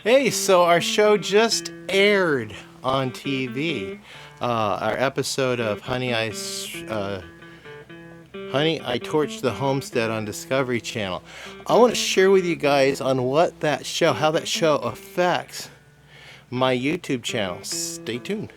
Hey, so our show just aired on TV. Our episode of Honey, I Torched the Homestead on Discovery Channel. I want to share with you guys on how that show affects my YouTube channel. Stay tuned.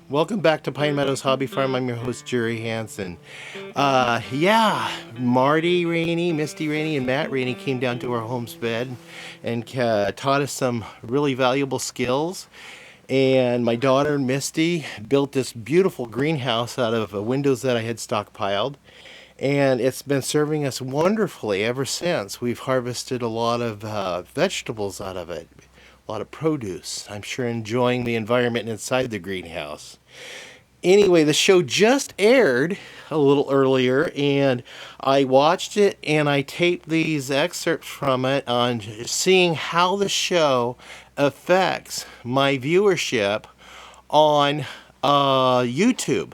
Welcome back to Pine Meadows Hobby Farm. I'm your host, Jerry Hansen. Marty Rainey, Misty Rainey, and Matt Rainey came down to our homestead and taught us some really valuable skills. And my daughter, Misty, built this beautiful greenhouse out of windows that I had stockpiled. And it's been serving us wonderfully ever since. We've harvested a lot of vegetables out of it, a lot of produce. I'm sure enjoying the environment inside the greenhouse. Anyway, the show just aired a little earlier, and I watched it, and I taped these excerpts from it on seeing how the show affects my viewership on YouTube.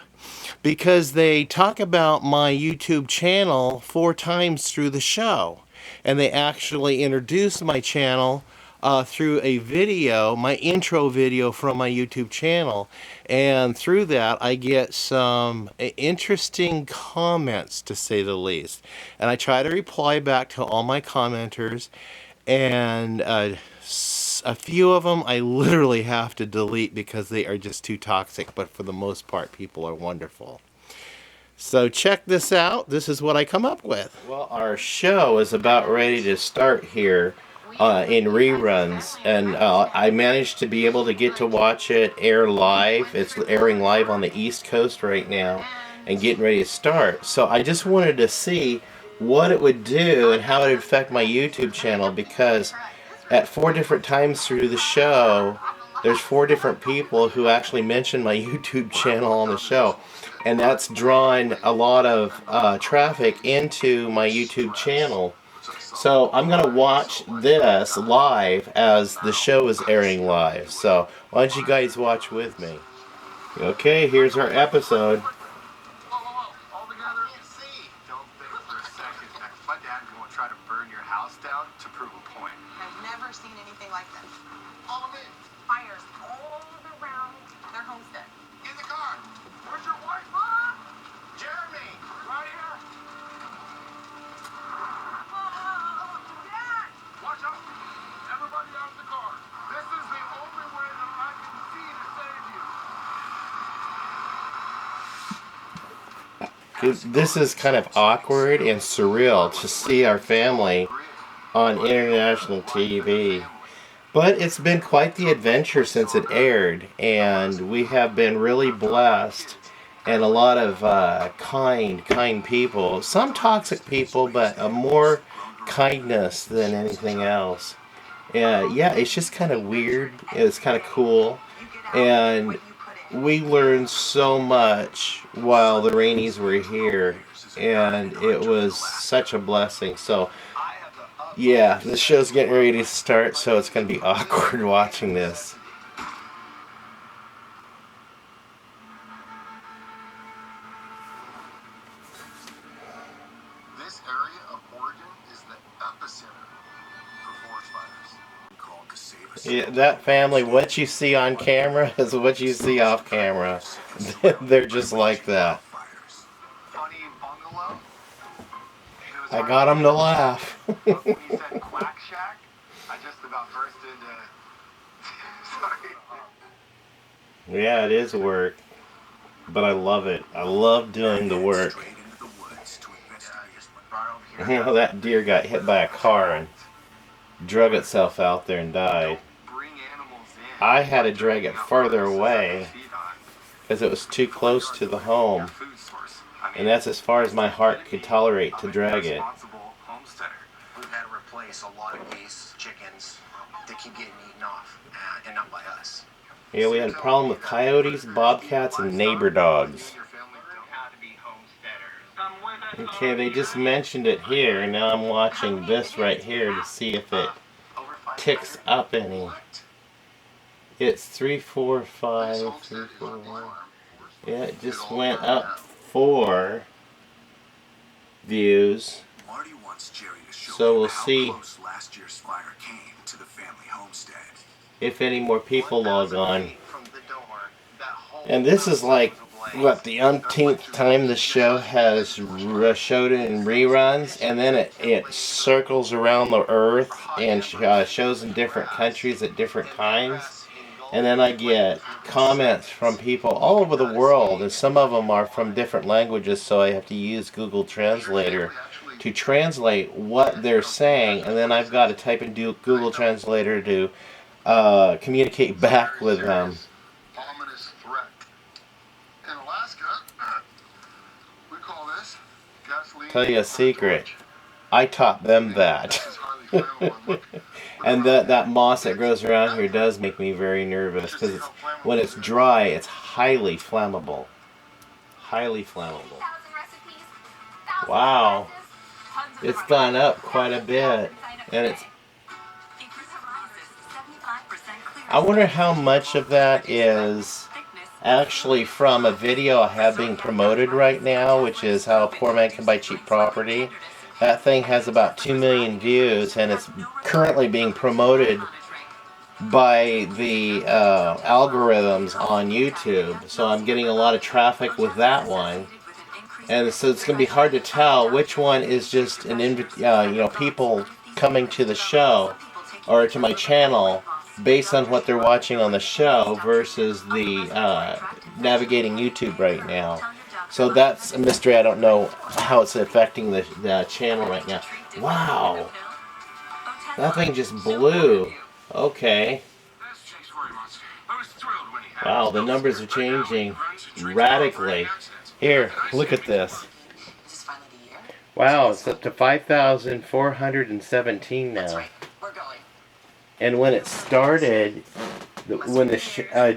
Because they talk about my YouTube channel 4 times through the show. And they actually introduce my channel through a video, my intro video from my YouTube channel. And through that, I get some interesting comments, to say the least. And I try to reply back to all my commenters. And a few of them I literally have to delete because they are just too toxic, but for the most part, people are wonderful. So check this out. This is what I come up with. Well, our show is about ready to start here in reruns, and I managed to be able to get to watch it air live. It's airing live on the East Coast right now and getting ready to start. So I just wanted to see what it would do and how it would affect my YouTube channel, because at 4 different times through the show, there's 4 different people who actually mention my YouTube channel on the show. And that's drawn a lot of traffic into my YouTube channel. So I'm going to watch this live as the show is airing live. So why don't you guys watch with me? Okay, here's our episode. Fires all around their homestead. In the car. Where's your wife? Mom? Jeremy, right here. Dad! Watch out. Everybody out of the car. This is the only way that I can see to save you. This is kind of awkward and surreal to see our family on international TV. But it's been quite the adventure since it aired, and we have been really blessed, and a lot of kind people. Some toxic people, but more kindness than anything else. Yeah, it's just kind of weird. It's kind of cool, and we learned so much while the Rainies were here, and it was such a blessing. So yeah, the show's getting ready to start, so it's going to be awkward watching this. This area of Oregon is the epicenter for forest fires. Called to save us. Yeah, that family, what you see on camera is what you see off camera. They're just like that. Funny bungalow. I got them to laugh. When you said Quack Shack, I just about burst into. Sorry. Yeah, it is work, but I love it. I love doing the work. You know, that deer got hit by a car and drug itself out there and died. I had to drag it farther away because it was too close to the home. And that's as far as my heart could tolerate to drag it. We've had to replace a lot of geese, chickens that keep getting eaten off, and not by us. Yeah, we had a problem with coyotes, bobcats, and neighbor dogs. Okay, they just mentioned it here, and now I'm watching this right here to see if it ticks up any. It's 345, 341. Yeah, it just went up 4 views. So we'll see if any more people log on. And this is like, what, the umpteenth time the show has showed it in reruns, and then it circles around the earth and shows in different countries at different times. And then I get comments from people all over the world, and some of them are from different languages, so I have to use Google Translator to translate what they're saying, and then I've got to type in Google Translator to communicate back with them. Tell you a secret, I taught them that. And that moss that grows around here does make me very nervous, because when it's dry, it's highly flammable. Highly flammable. Wow. It's gone up quite a bit. And it's... I wonder how much of that is actually from a video I have being promoted right now, which is How a Poor Man Can Buy Cheap Property. That thing has about 2 million views, and it's currently being promoted by the algorithms on YouTube. So I'm getting a lot of traffic with that one, and so it's going to be hard to tell which one is just an people coming to the show or to my channel based on what they're watching on the show versus the navigating YouTube right now. So that's a mystery. I don't know how it's affecting the channel right now. Wow. That thing just blew. Okay. Wow, the numbers are changing radically. Here, look at this. Wow, it's up to 5,417 now. And when it started, when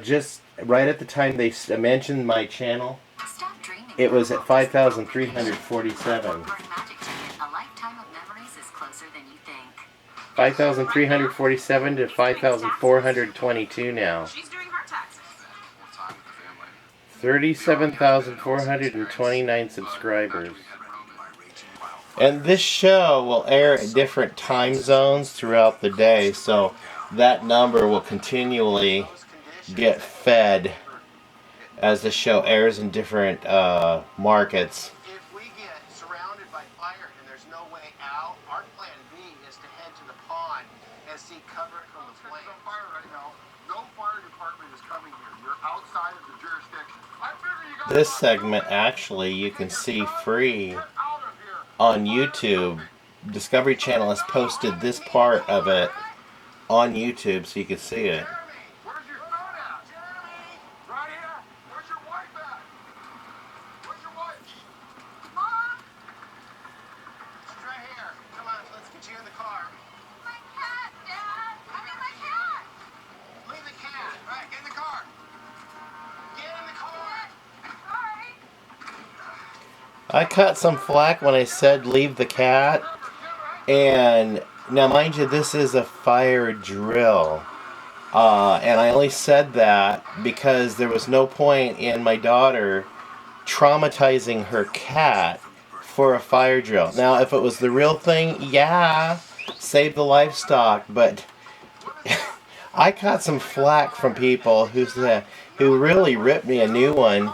just right at the time they mentioned my channel, it was at 5,347. 5,347 to 5,422 now. 37,429 subscribers. And this show will air at different time zones throughout the day, so that number will continually get fed as the show airs in different markets. If we get surrounded by fire and there's no way out, our plan B is to head to the pond and seek cover from the flames. There's fire right now. No fire department is coming here. You're outside of the jurisdiction. This segment actually you can see free on YouTube. Discovery Channel has posted this part of it on YouTube so you can see it. I caught some flack when I said leave the cat, and now mind you, this is a fire drill, and I only said that because there was no point in my daughter traumatizing her cat for a fire drill. Now if it was the real thing, yeah, save the livestock, but I caught some flack from people who really ripped me a new one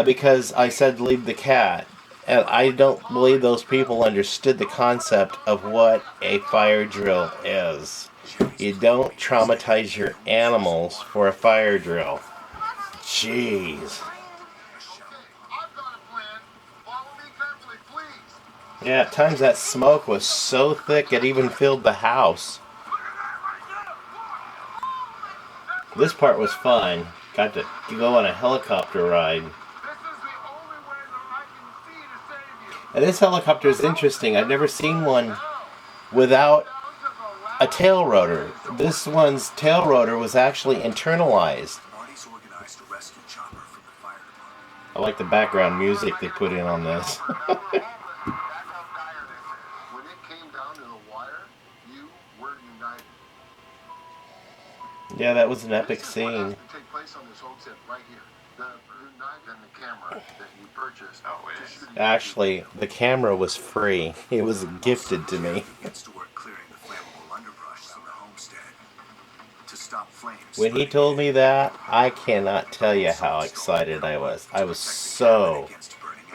because I said leave the cat. And I don't believe those people understood the concept of what a fire drill is. You don't traumatize your animals for a fire drill. Jeez. Yeah, at times that smoke was so thick it even filled the house. This part was fun. Got to go on a helicopter ride. This is the only way that I can see to save you. And this helicopter is interesting. I've never seen one without a tail rotor. This one's tail rotor was actually internalized. Marty's organized a rescue chopper from the fire department. I like the background music they put in on this. When it came down to the wire, you were united. Yeah, that was an epic This is what scene. has to take place on this homestead right here. The knife and the camera that you purchased. Oh, it is. Actually, the camera was free. It was gifted to me. Gets to work clearing the flammable underbrush from the homestead to stop flames. When he told me that, I cannot tell you how excited I was. I was so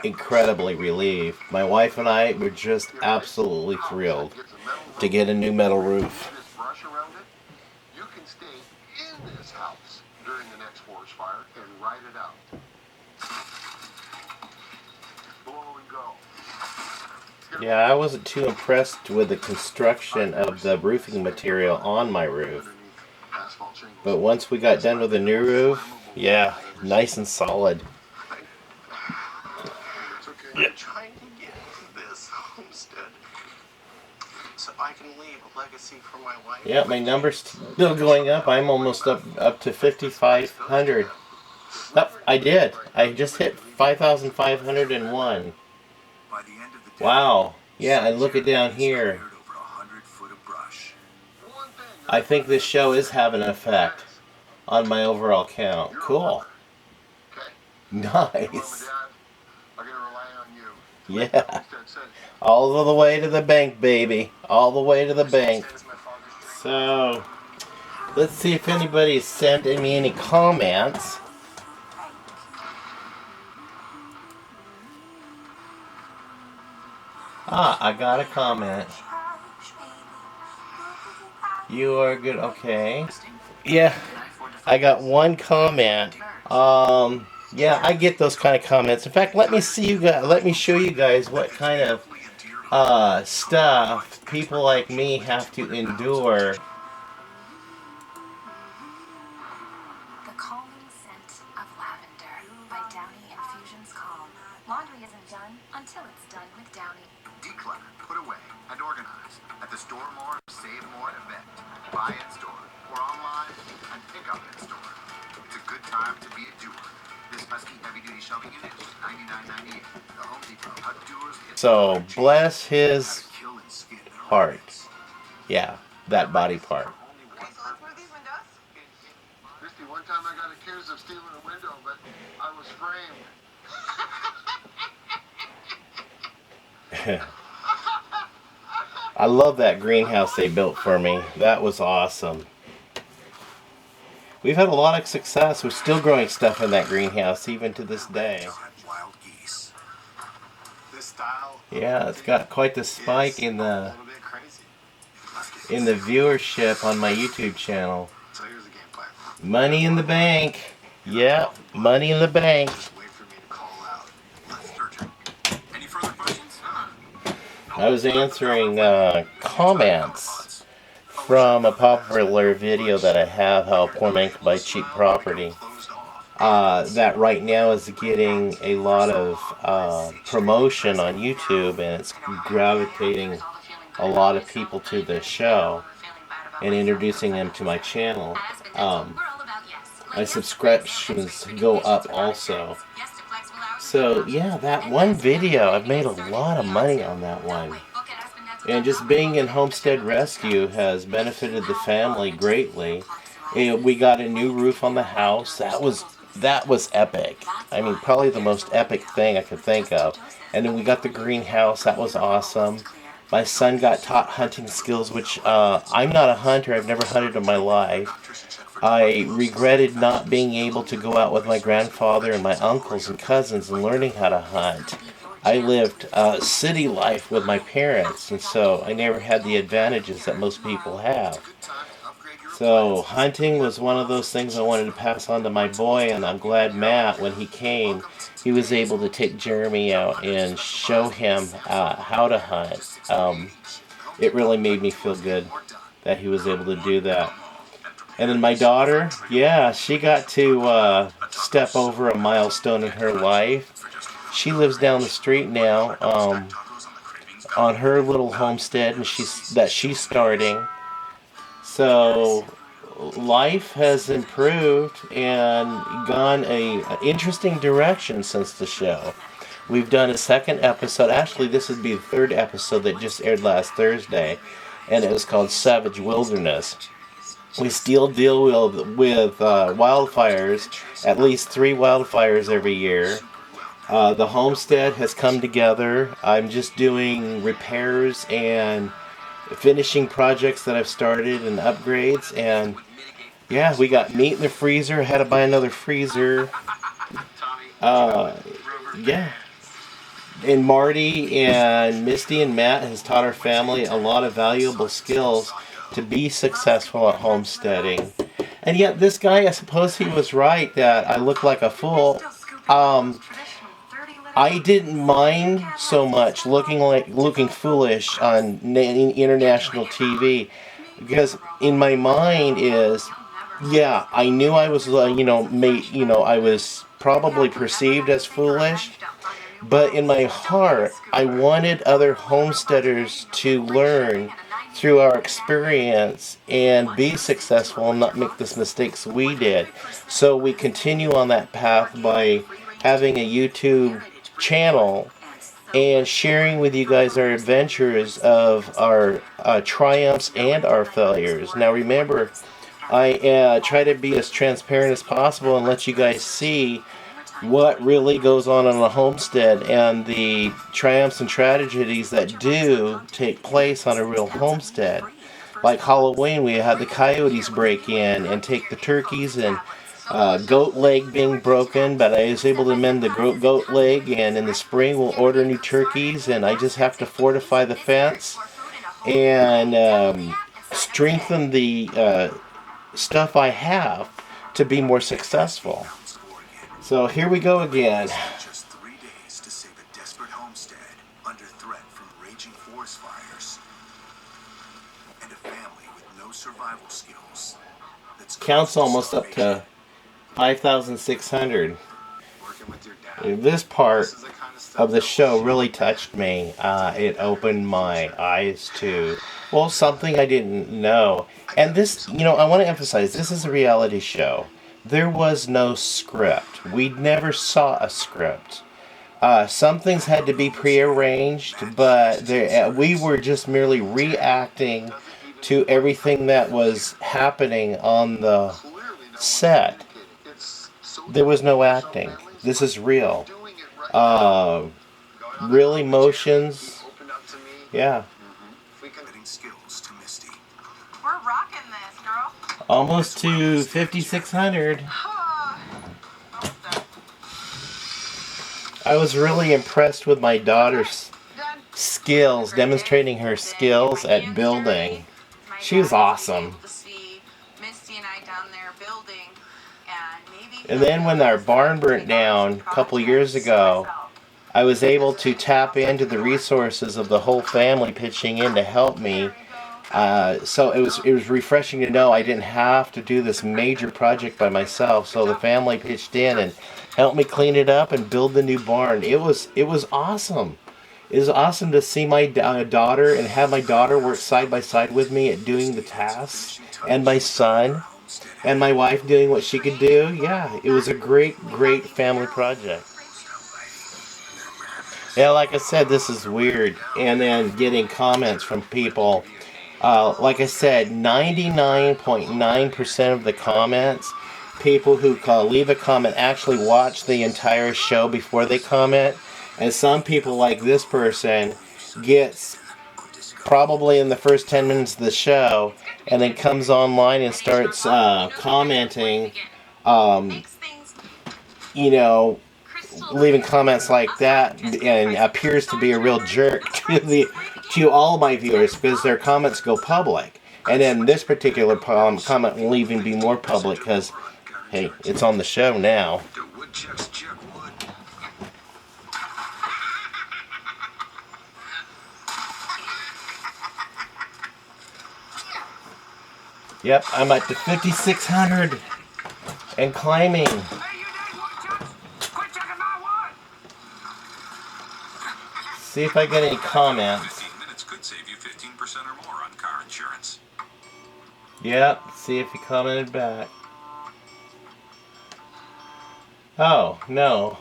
incredibly relieved. My wife and I were just absolutely thrilled to get a new metal roof. This brush around it, you can stay in this house during the next forest fire and ride it out. Blow and go. Yeah, I wasn't too impressed with the construction of the roofing material on my roof. Asphalt shingles. But once we got done with the new roof, yeah, nice and solid. It's okay. I'm trying to get this homestead so I can leave a legacy for my wife. Yeah, my number's still going up. I'm almost up to 5,500. Oh, I did. I just hit 5,501. By the end of the day, Wow. Yeah, and look at down here. over 100 foot of brush. One thing, I think this show is having an effect on my overall count. Cool. okay? Mom and Nice. Dad are gonna rely on you. Yeah. Homestead said, All the way to the bank, baby. All the way to the bank. "That is my father's dream." So, let's see if anybody's sent me any comments. Ah, I got a comment. You are good. Okay. Yeah, I got one comment. Yeah, I get those kind of comments. In fact, let me see you guys. Let me show you guys what kind of stuff people like me have to endure. The calming scent of lavender by Downy Infusions Calm. Laundry isn't done until it's done with Downy. Declutter, put away, and organize at the Store More, Save More event. Buy in store or online and pick up in store. It's a good time to be a doer. This Husky heavy duty shelving unit is $99.98. The Home Depot outdoors. So, bless his Kill and skin their heart. Yeah, that body part. Misty, one time I got accused of stealing a window, but I was framed. I love that greenhouse they built for me. That was awesome. We've had a lot of success. We're still growing stuff in that greenhouse even to this day. Wild geese. This style Yeah, it's got quite the spike in the little bit crazy. viewership on my YouTube channel. So here's the game plan. Money in the bank. Yeah, money in the bank. Wait for me to call out. Urgent. Any further questions? I was answering comments from a popular video that I have, how a poor man can buy cheap property. That right now is getting a lot of promotion on YouTube, and it's gravitating a lot of people to the show and introducing them to my channel. My subscriptions go up also. So yeah, that one video, I've made a lot of money on that one. And just being in Homestead Rescue has benefited the family greatly. And we got a new roof on the house. That was epic. I mean, probably the most epic thing I could think of. And then we got the greenhouse. That was awesome. My son got taught hunting skills, which I'm not a hunter. I've never hunted in my life. I regretted not being able to go out with my grandfather and my uncles and cousins and learning how to hunt. I lived city life with my parents, and so I never had the advantages that most people have. So hunting was one of those things I wanted to pass on to my boy, and I'm glad Matt, when he came, he was able to take Jeremy out and show him how to hunt. It really made me feel good that he was able to do that. And then my daughter, yeah, she got to step over a milestone in her life. She lives down the street now, on her little homestead, and she's starting. So life has improved and gone a interesting direction since the show. We've done a second episode. Actually, this would be the third episode that just aired last Thursday, and it was called Savage Wilderness. We still deal with wildfires, at least 3 wildfires every year. The homestead has come together. I'm just doing repairs and finishing projects that I've started and upgrades. And yeah, we got meat in the freezer. Had to buy another freezer. Yeah. And Marty and Misty and Matt has taught our family a lot of valuable skills to be successful at homesteading. And yet this guy, I suppose he was right that I look like a fool. I didn't mind so much looking foolish on international TV, because in my mind is, yeah, I knew I was I was probably perceived as foolish, but in my heart I wanted other homesteaders to learn through our experience and be successful and not make the mistakes we did. So we continue on that path by having a YouTube channel and sharing with you guys our adventures of our triumphs and our failures. Now remember, I try to be as transparent as possible and let you guys see what really goes on a homestead and the triumphs and tragedies that do take place on a real homestead. Like Halloween, we had the coyotes break in and take the turkeys, and goat leg being broken, but I was able to mend the goat leg, and in the spring we'll order new turkeys, and I just have to fortify the fence and strengthen the stuff I have to be more successful. So here we go again. Just 3 days to save a desperate homestead under threat from raging forest fires, and a family with no survival skills. Count's almost up to 5,600. This part of the show really touched me. It opened my eyes to, well, something I didn't know. And this, I want to emphasize, this is a reality show. There was no script. We never saw a script. Some things had to be prearranged, but we were just merely reacting to everything that was happening on the set. There was no acting. This is real. Real emotions. Yeah. We're rocking this, girl. Almost to 5,600. I was really impressed with my daughter's skills, demonstrating her skills at building. She was awesome. And then when our barn burnt down a couple years ago, I was able to tap into the resources of the whole family pitching in to help me. So it was refreshing to know I didn't have to do this major project by myself. So the family pitched in and helped me clean it up and build the new barn. It was awesome. It was awesome to see my daughter and have my daughter work side by side with me at doing the tasks, and my son and my wife doing what she could do. Yeah, it was a great family project. Yeah, like I said, this is weird. And then getting comments from people. Like I said, 99.9% of the comments, people who leave a comment actually watch the entire show before they comment. And some people, like this person, gets probably in the first 10 minutes of the show and then comes online and starts commenting, leaving comments like that, and appears to be a real jerk to all my viewers because their comments go public. And then this particular comment will even be more public because, hey, it's on the show now. Yep, I'm at the 5,600 and climbing. Hey, you dang woodchucks! Quit checking my wood! See if I get any comments. 15 minutes could save you 15% or more on car insurance. Yep, see if he commented back. Oh, no.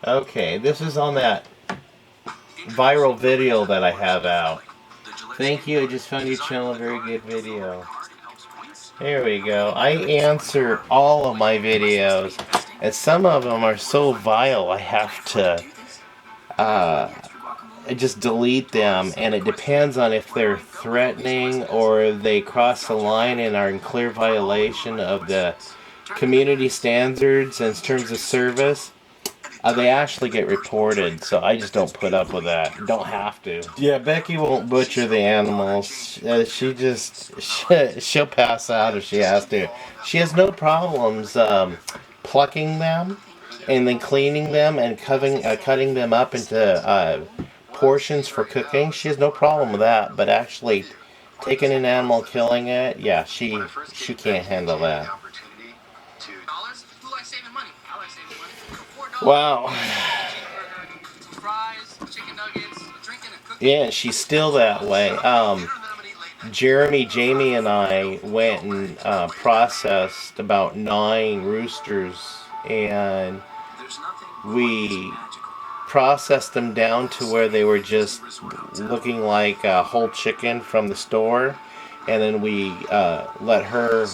Okay, this is on that viral video that I have out. Thank you, I just found your channel a very good video. There we go. I answer all of my videos, and some of them are so vile I have to just delete them, and it depends on if they're threatening or they cross the line and are in clear violation of the community standards and terms of service. They actually get reported, so I just don't put up with that. Don't have to. Yeah, Becky won't butcher the animals. She'll pass out if she has to. She has no problems plucking them and then cleaning them and cutting them up into portions for cooking. She has no problem with that, but actually taking an animal, killing it, yeah, she can't handle that. Wow. Yeah, she's still that way. Jamie and I went and processed about 9 roosters, and we processed them down to where they were just looking like a whole chicken from the store, and then we let her.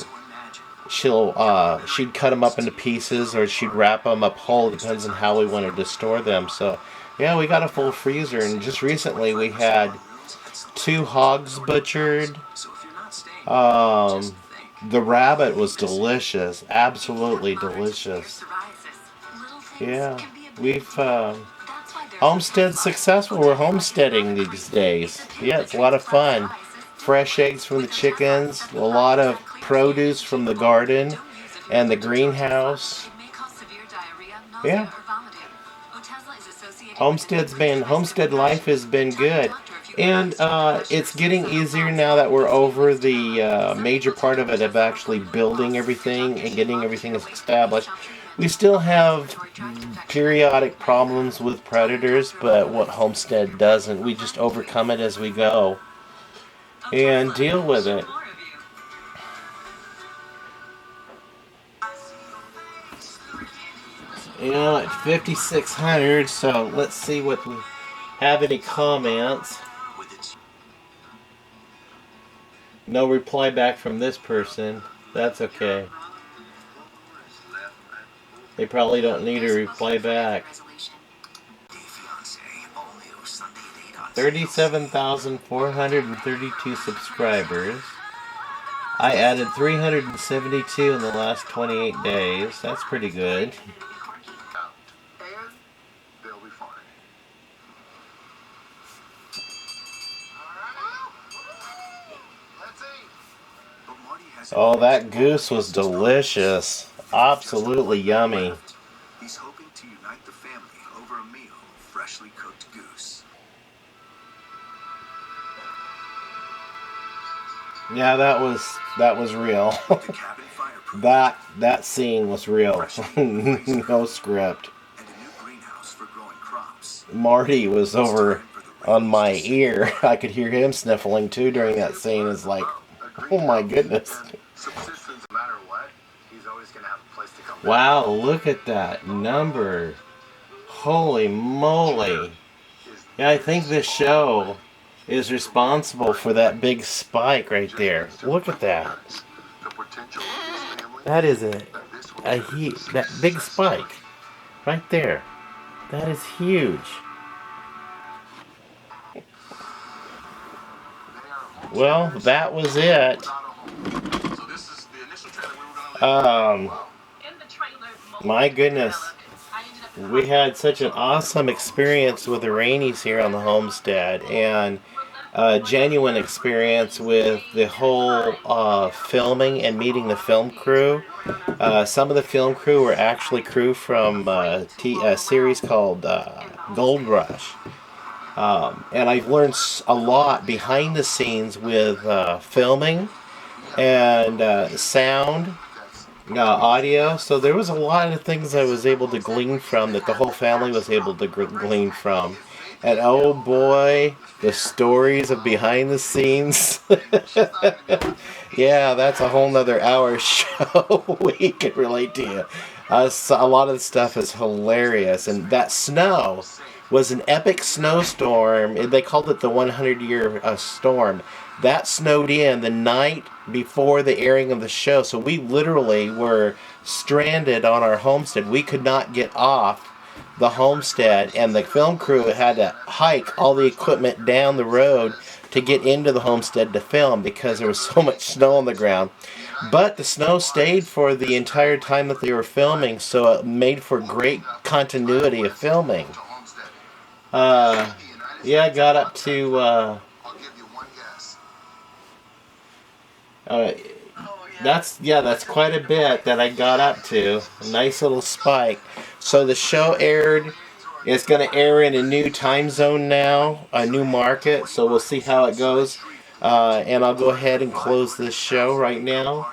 She'd cut them up into pieces, or she'd wrap them up whole. Depends on how we wanted to store them. So, yeah, we got a full freezer, and just recently we had 2 hogs butchered. The rabbit was delicious, absolutely delicious. Yeah, we've Homestead successful. We're homesteading these days. Yeah, it's a lot of fun. Fresh eggs from the chickens, a lot of produce from the garden and the greenhouse. Yeah. Homestead life has been good. And it's getting easier now that we're over the major part of it, of actually building everything and getting everything established. We still have periodic problems with predators, but what Homestead doesn't, we just overcome it as we go and deal with it. You know, at 5,600, so let's see what we have. Any comments. No reply back from this person. That's okay. They probably don't need a reply back. 37,432 subscribers. I added 372 in the last 28 days. That's pretty good. And they'll be fine. Let's eat. Oh, that goose was delicious. Absolutely yummy. He's hoping to unite the family over a meal of freshly cooked goose. Yeah, that was real. that scene was real. No script. And a new greenhouse for growing crops. Marty was over on my ear. I could hear him sniffling too during that scene. It's like, oh my goodness. Subsistence, no matter what, he's always going to have a place to come back. Wow, look at that number. Holy moly. Yeah, I think this show is responsible for that big spike right there. Look at that. The potential of this family, That is that big spike right there. That is huge. Well, that was it. So this is the initial trailer we were going to My goodness. We had such an awesome experience with the Rainies here on the homestead, and a genuine experience with the whole filming and meeting the film crew. Some of the film crew were actually crew from a series called Gold Rush. And I've learned a lot behind the scenes with filming and sound, audio. So there was a lot of things I was able to glean from, that the whole family was able to glean from. And oh boy, the stories of behind the scenes. Yeah, that's a whole nother hour show we can relate to you. So a lot of the stuff is hilarious. And that snow was an epic snowstorm. They called it the 100-year storm. That snowed in the night before the airing of the show. So we literally were stranded on our homestead. We could not get off the homestead, and the film crew had to hike all the equipment down the road to get into the homestead to film because there was so much snow on the ground. But the snow stayed for the entire time that they were filming, so it made for great continuity of filming. Yeah, I got up to I'll give you one guess. that's quite a bit that I got up to. A nice little spike. So the show aired. It's going to air in a new time zone now, a new market. So we'll see how it goes. And I'll go ahead and close this show right now.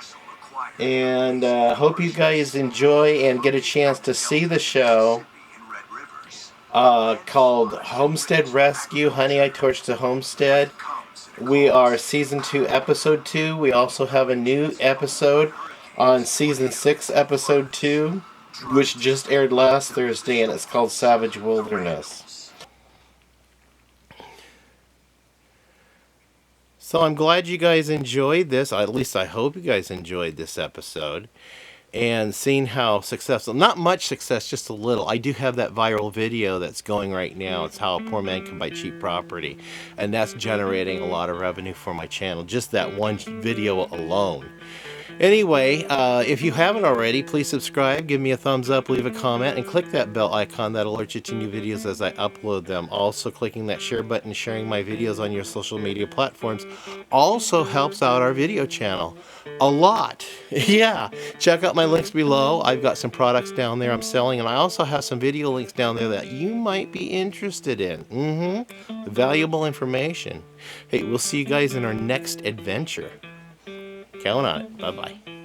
And hope you guys enjoy and get a chance to see the show called Homestead Rescue, Honey, I Torched the Homestead. We are Season 2, Episode 2. We also have a new episode on Season 6, Episode 2, which just aired last Thursday, and it's called Savage Wilderness. So I'm glad you guys enjoyed this. At least I hope you guys enjoyed this episode. And seeing how successful, not much success, just a little. I do have that viral video that's going right now. It's how a poor man can buy cheap property. And that's generating a lot of revenue for my channel. Just that one video alone. Anyway, if you haven't already, please subscribe, give me a thumbs up, leave a comment, and click that bell icon that alerts you to new videos as I upload them. Also, clicking that share button, sharing my videos on your social media platforms also helps out our video channel a lot. Yeah, check out my links below. I've got some products down there I'm selling, and I also have some video links down there that you might be interested in. Valuable information. Hey, we'll see you guys in our next adventure. Count on it. Bye-bye.